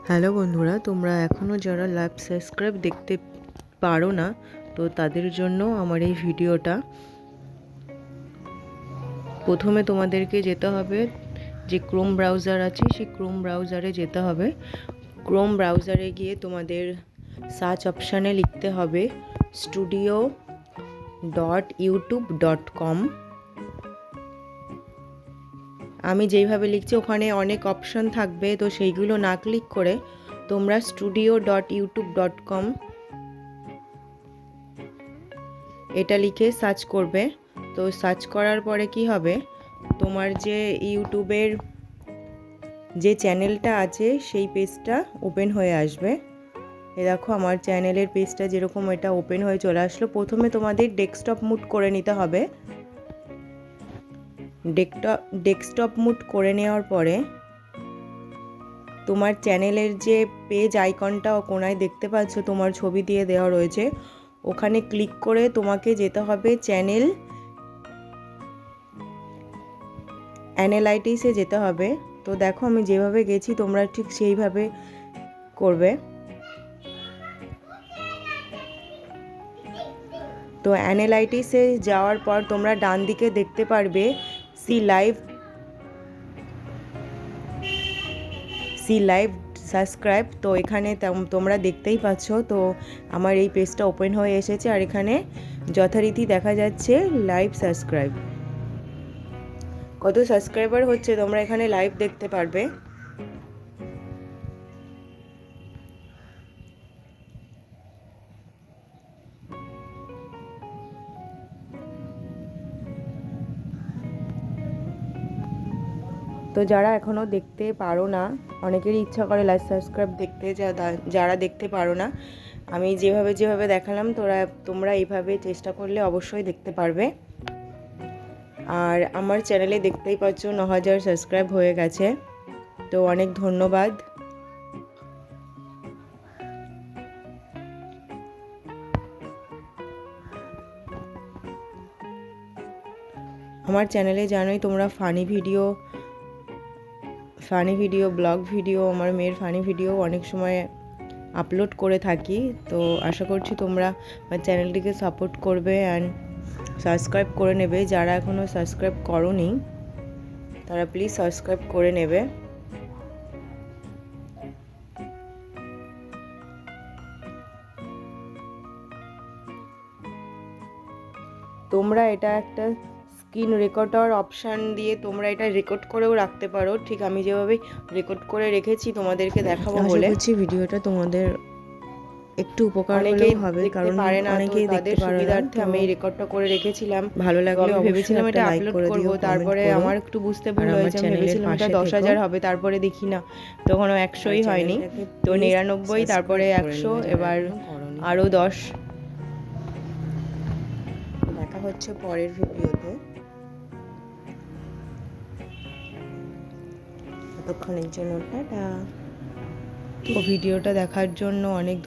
Hello বন্ধুরা, তোমরা এখনও যারা লাইভ সাবস্ক্রাইব দেখতে পারো না, তো তাদের জন্য আমার এই ভিডিওটা। প্রথমে তোমাদেরকে যেতে হবে, যে ক্রোম ব্রাউজার আছে সেই ক্রোম ব্রাউজারে যেতে হবে। ক্রোম ব্রাউজারে গিয়ে তোমাদের সার্চ অপশানে লিখতে হবে studio.youtube.com। আমি যেইভাবে লিখছি ওখানে অনেক অপশান থাকবে, তো সেইগুলো না ক্লিক করে তোমরা studio.youtube.com এটা লিখে সার্চ করবে। তো সার্চ করার পরে কি হবে, তোমার যে ইউটিউবের যে চ্যানেলটা আছে সেই পেজটা ওপেন হয়ে আসবে। দেখো আমার চ্যানেলের পেজটা যেরকম এটা ওপেন হয়ে চলে আসলো। প্রথমে তোমাদের ডেস্কটপ মুড করে নিতে হবে। ডেস্কটপ মুড করে নেওয়ার পরে তোমার চ্যানেলের যে পেজ আইকনটা কোনায় দেখতে পাচ্ছ, তোমার ছবি দিয়ে দেওয়া রয়েছে, ওখানে ক্লিক করে তোমাকে যেতে হবে চ্যানেল অ্যানালাইটিক্সে যেতে হবে। তো দেখো আমি যেভাবে গেছি তোমরা ঠিক সেইভাবে করবে। তো অ্যানালাইটিক্সে যাওয়ার পর তোমরা ডান দিকে দেখতে পারবে সি লাইভ সাবস্ক্রাইব। তো এখানে তোমরা দেখতেই পাচ্ছ, তো আমার এই পেজটা ওপেন হয়ে এসেছে আর এখানে যথারীতি দেখা যাচ্ছে লাইভ সাবস্ক্রাইব। কত সাবস্ক্রাইবার হচ্ছে তোমরা এখানে লাইভ দেখতে পারবে। তো যারা এখনও দেখতে পারো না, অনেকেরই ইচ্ছা করে লাইভ সাবস্ক্রাইব দেখতে, যারা দেখতে পারো না, আমি যেভাবে দেখালাম তোমরা এইভাবে চেষ্টা করলে অবশ্যই দেখতে পারবে। আর আমার চ্যানেলে দেখতেই পাচ্ছ 9000 সাবস্ক্রাইব হয়ে গেছে, তো অনেক ধন্যবাদ। আমার চ্যানেলে জানোই তোমরা ফানি ভিডিও ব্লগ ভিডিও, আমার মেয়ের ফানি ভিডিও অনেক সময় আপলোড করে থাকি। তো আশা করছি তোমরা আমার চ্যানেলটিকে সাপোর্ট করবে অ্যান্ড সাবস্ক্রাইব করে নেবে। যারা এখনও সাবস্ক্রাইব করোনি তারা প্লিজ সাবস্ক্রাইব করে নেবে। তোমরা এটা একটা স্ক্রিন রেকর্ডার অপশান দিয়ে তোমরা এটা রেকর্ড করেও রাখতে পারো, ঠিক আমি যেভাবে রেকর্ড করে রেখেছি তোমাদেরকে দেখাবো বলে। ভিডিওটা তোমাদের একটু উপকার হলেও হবে, কারণ অনেকেই দেখতে পারে না। আমি এই রেকর্ডটা করে রেখেছিলাম, ভালো লাগলে ভেবেছিলাম এটা আপলোড করব, তারপরে আমার একটু বুঝতে ভুল হয়েছে। আমি ভেবেছিলাম এটা 10,000 হবে, তারপরে দেখি না তখন 100ই হয়নি, তো 99, তারপরে 100, এবার আরও 10। দেখা হচ্ছে পরের ভিডিওতে। ততক্ষণের জন্য টাটা। ভিডিওটা দেখার জন্য অনেক